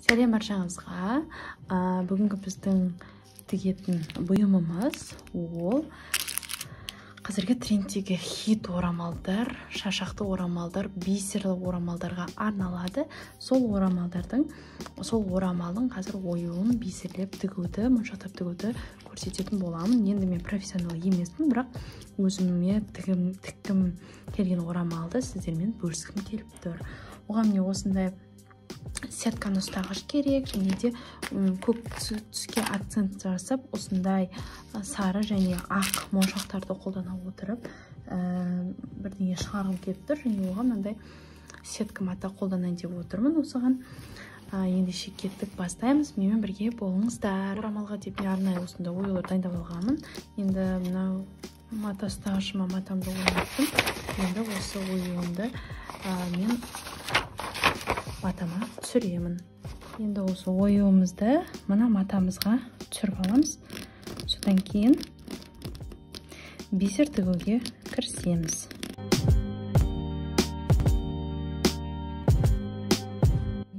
Сәлем баршаңызға. Бүгінгі біздің тігетін бұйымымыз ол қазіргі трендтегі хит орамалдар, шашақты орамалдар, бисерлі орамалдарға арналады. Сол орамалдың қазір оюын бисерлеп тігуді, моншақтап тігуді көрсететін боламын. Енді мен профессионал емеспін, бірақ өзіме тіккім келген орамалды сіздермен бөліскім келіп тұр. Оған міне осындай сетканы ұстағыш керек, және де көк түске акцент жасап, осындай сары және ақ моншақтарды қолдана отырып бірдеңе шығарғым келіп тұр, және оған мынандай сетка мата қолданайын деп отырмын. Осыған ендеше кеттік, бастаймыз. Менімен бірге болыңыздар. Орамалға деп мен арнайы осындай оюлар дайындап алғанмын. Енді мынау мата ұстағышыма матамды орнаттым. Енді осы оюымды мен матама түсіремін. Енді осы оюымызды мына матамызға түсіріп аламыз. Содан кейін бисер тігуге кірісеміз.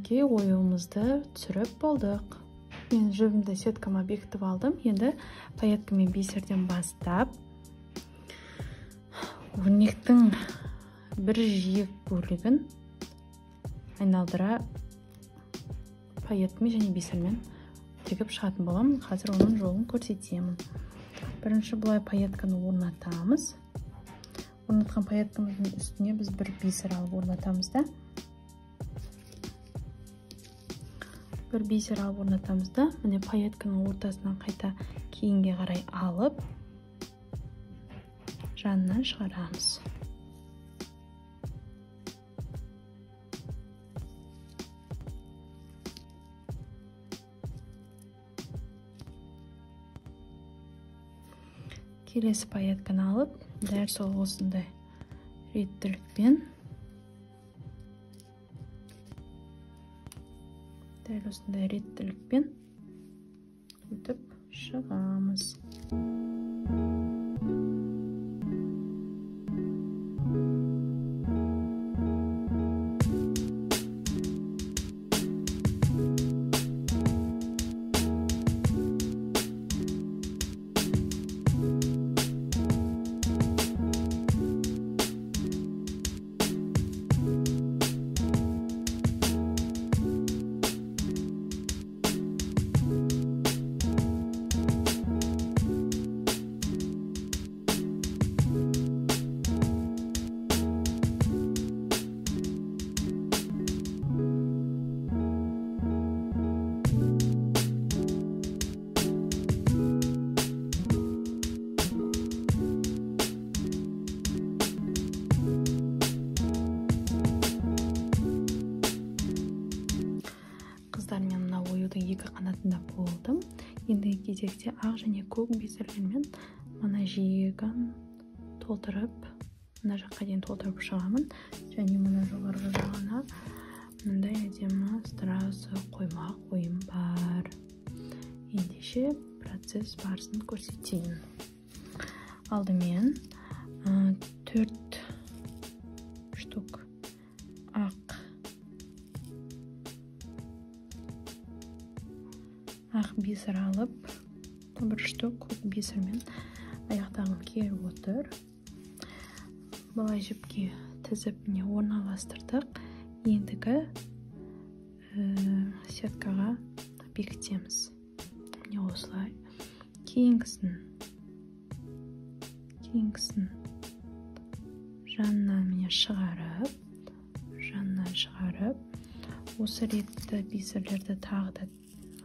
Оюымызды түсіріп болдық. Мен жібімді сеткама бекітіп алдым. Енді пайетка мен бисерден бастап өрнектің бір жиек бөлігін айналдыра пайетмен және бисермен тігіп шығатын боламын. Қазір оның жолын көрсетемін. Бірінші бұлай пайетканы орнатамыз. Орнатқан пайеткамыздың үстіне біз бір бисер алып орнатамыз да. Бір бисер алып орнатамыз да. Міне пайетканың ортасынан қайта кейінге қарай алып жанынан шығарамыз. Келесі пайетканы алып, дәл сол осындай реттілікпен өтіп шығамыз. Мен мына оюдың екі қанатында болдым. Енді кезекте ақ және көк бисерлермен мына жиегін толтырып, мына жаққа дейін толтырып шығамын. Және мына жоғарғы жағына мындай әдемі стразы қоймақ ойым бар. Ендеше процесс барысын көрсетейін. Алдымен 4 штук ақ бисер алып, бір штук көк бисермен аяқтағым келіп отыр. Былай жіпке тізіп міне орналастырдық. Ендігі сеткаға бекітеміз. Міне осылай. Кейінгісін жанынан міне шығарып, осы ретті бисерлерді тағы да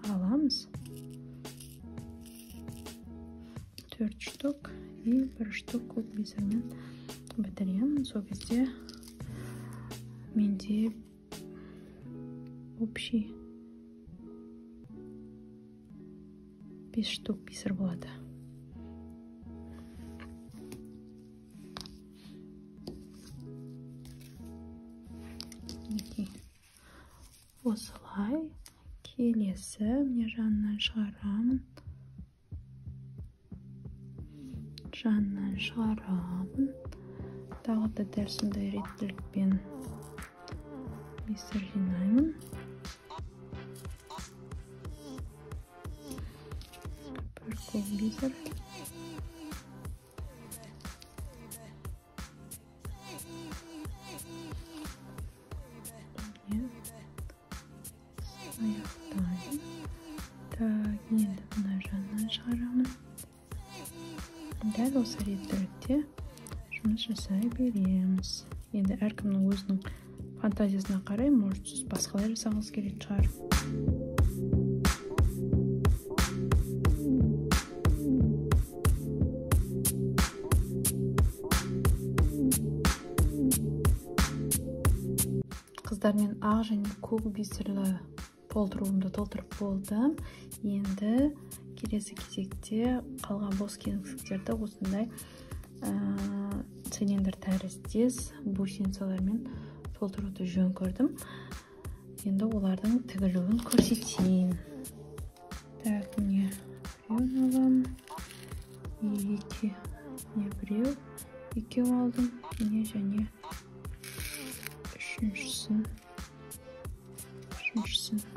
аламыз. 4 штук и 1 штук көк бисермен бітіремін. Сол кезде менде общий 5 штук бисер болады. Осылай. Келесі міне жанынан шығарамын. Тағы да дәл сондай реттілікпен бисер жинаймын. көк бисер. Аяқтайын. Так, енді мына жағынан шығарамын. Дәл осы ретте жұмыс жасай береміз. Енді әркімнің өзінің фантазиясына қарай, может, сіз басқалай жасаңыз керек шығар. Қыздармен ақ және көк бисерлі толтыруымды толтырып болдым. Енді келесі кезекте қалған бос кеңістіктерді осындай цилиндр тәріздес бусинцалармен толтыруды жөн көрдім. Енді олардың тігілуін көрсетейін. Так, міне біреуін аламын. Біреу, екеу алдым. Міне және үшіншісін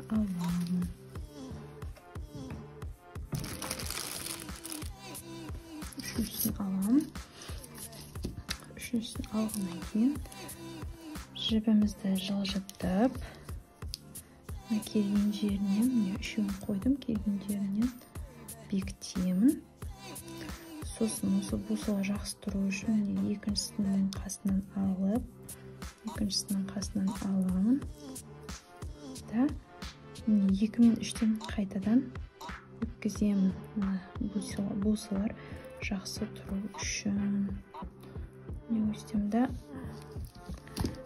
аламын. Үшіншісін алғаннан кейін жібімізді жылжытып, келген жерінен, үшеуін қойдым, келген жерінен бекітемін. Сосын осы бусыға жақсы тұру үшін екіншісінің қасынан аламын. Да, 2 мен 3-тен қайтадан өткіземін. Бусылар жақсы тұру үшін. Не өстемді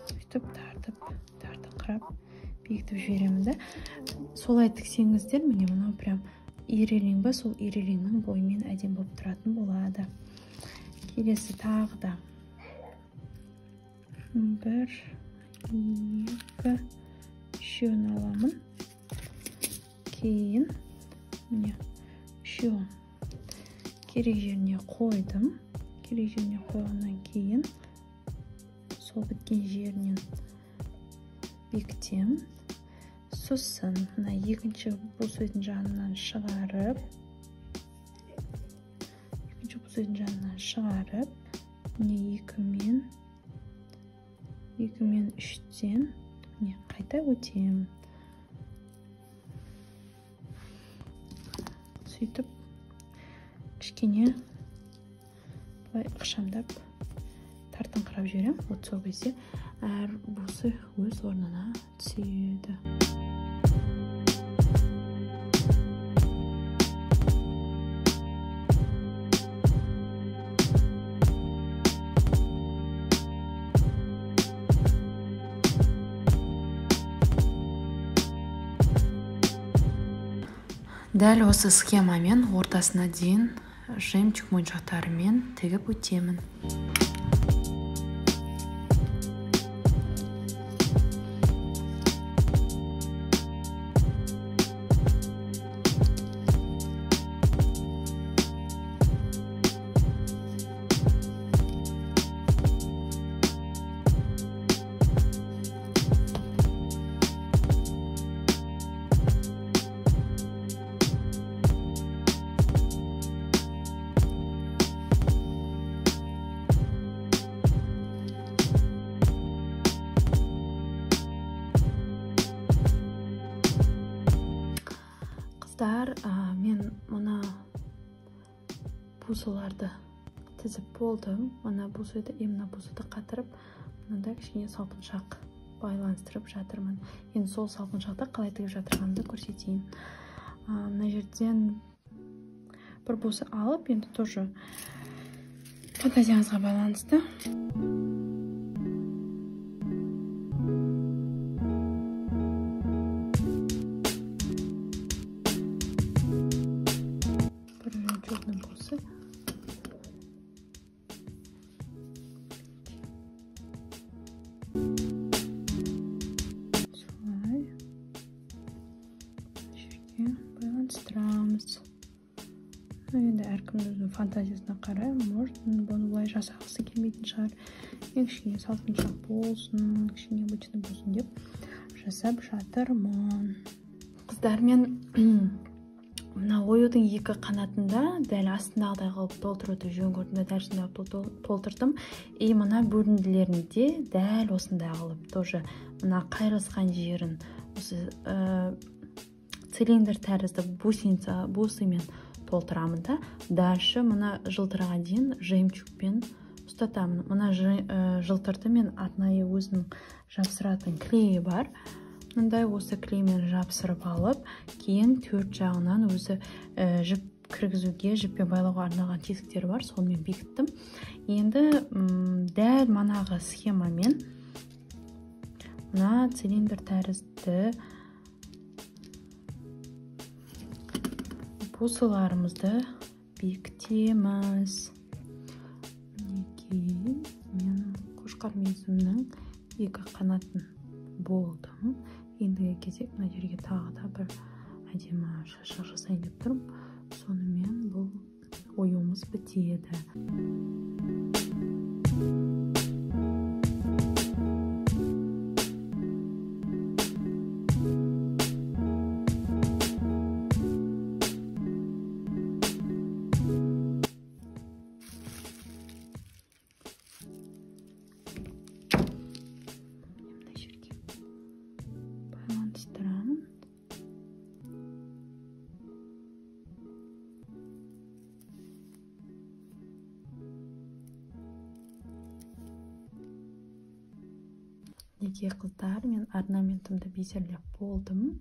сөйтіп тартыңқырап бекітіп жіберемін да. Солай тіксеңіздер, міне мынау прям ирелең ба, сол ирелеңнің бойымен әдем болып тұратын болады. Келесі тағы да 1, 2, 3-ін аламын. Кейін міне 3-ін керек жеріне қойдым. Керек жеріне қойғаннан кейін сол біткен жерінен бекітемін. Сосын мына екінші бусойдың жанынан шығарып, міне 2 мен 3-тен қайта өтемін. Сөйтіп кішкене былай ықшамдап тартыңқырап жіберем. Вот сол кезде әр бусы өз орнына түседі. Дәл осы схемамен ортасына дейін жемчуг моншақтарымен тігіп өтемін. Мен мына бусыларды тізіп болдым. Мына бусыды қатырып, мынада кішкене салпыншақ байланыстырып жатырмын. Енді сол салпыншақты қалай тігіп жатырғанымды көрсетейін. Мына жерден бір бусы алып, енді тоже фантазияңызға байланысты. Байланыстырамыз. Енді әркімнің фантазиясына қарай, может, бұны былай жасағысы келмейтін шығар. Кішкене салпыншақ болсын, кішкене бөтені болсын деп жасап жатырмын. Қыздар, мен мына оюдың екі қанатында дәл астындағыдай қылып толтыруды жөн көрдім, дәрісінде толтырдым. И мына бөлінділерінде дәл осындай қылып тоже мына қайрылысқан жерін осы цилиндр тәрізді бусымен толтырамын да. Дальше мына жылтырға дейін жемчугпен ұстатамын. Мына жылтырды мен арнайы өзінің жапсыратын клейі бар. Мындай осы клеймен жапсырып алып, кейін төрт жағынан өзі жіп кіргізуге, жіппен байлауға арналған тесіктері бар, сонымен бекіттім. Енді дәл манағы схемамен мына цилиндр тәрізді бусыларымызды бекітеміз. Мен қошқар мүйізімнің екі қанатын болдым. Ендігі кезек мына жерге тағы да бір әдемі шашақ жасайын деп тұрмын. Сонымен бұл оюымыз бітеді. Неге қыздар, мен орнаментімді безерлеп болдым.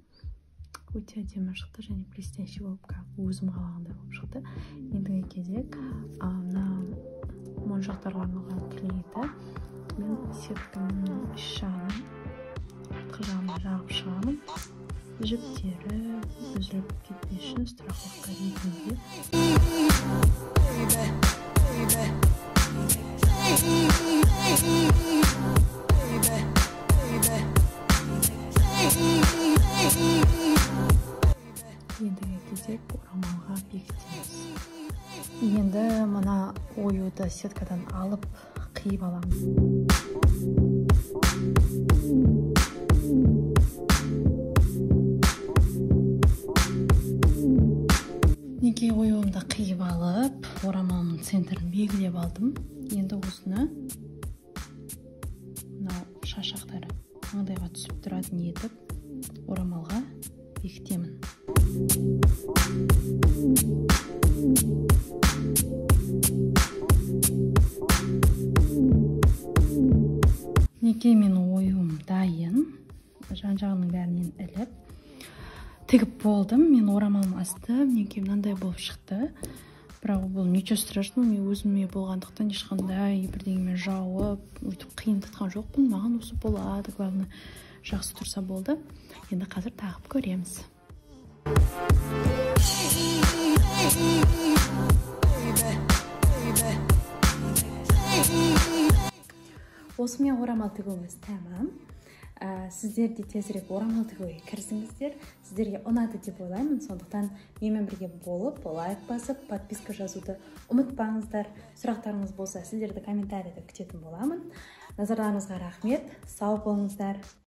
Өте әдемі шықты және блестящий болып, өзім қалағандай болып шықты. Ендігі кезек мына моншақтарға арналған клейді мен сеткамның іш жағынан жағына жағып шығамын. Жіптері үзіліп кетпес үшін страховка ретінде. Ендігі кезек орамалға бекітеміз. Енді мына оюды сеткадан алып қиып аламыз. Неге оюымды қиып алып, орамалымның центрін белгілеп алдым. Енді осыны шашақтары маңдайға түсіп тұратын етіп орамалға бекітемін. Неге менің оюым дайын. Жан-жағының бәрінен іліп тігіп болдым. Мен орамалым асты. Неге мынандай болып шықты. Бірақ бұл ничего страшного, мен өзіме болғандықтан ешқандай бірдеңемен жауып, өйтіп қиындатқан жоқпын. Маған осы болады, главное, жақсы тұрса болды. Енді қазір тағып көреміз. Осымен орамал тігуіміз тәмам. Сіздер де тезірек орамал тігуге кірісіңіздер. Сіздерге ұнады деп ойлаймын. Сондықтан менімен бірге болып, лайк басып, подписка жазуды ұмытпаңыздар. Сұрақтарыңыз болса, сіздерді комментарийде күтетін боламын. Назарларыңызға рахмет. Сау болыңыздар.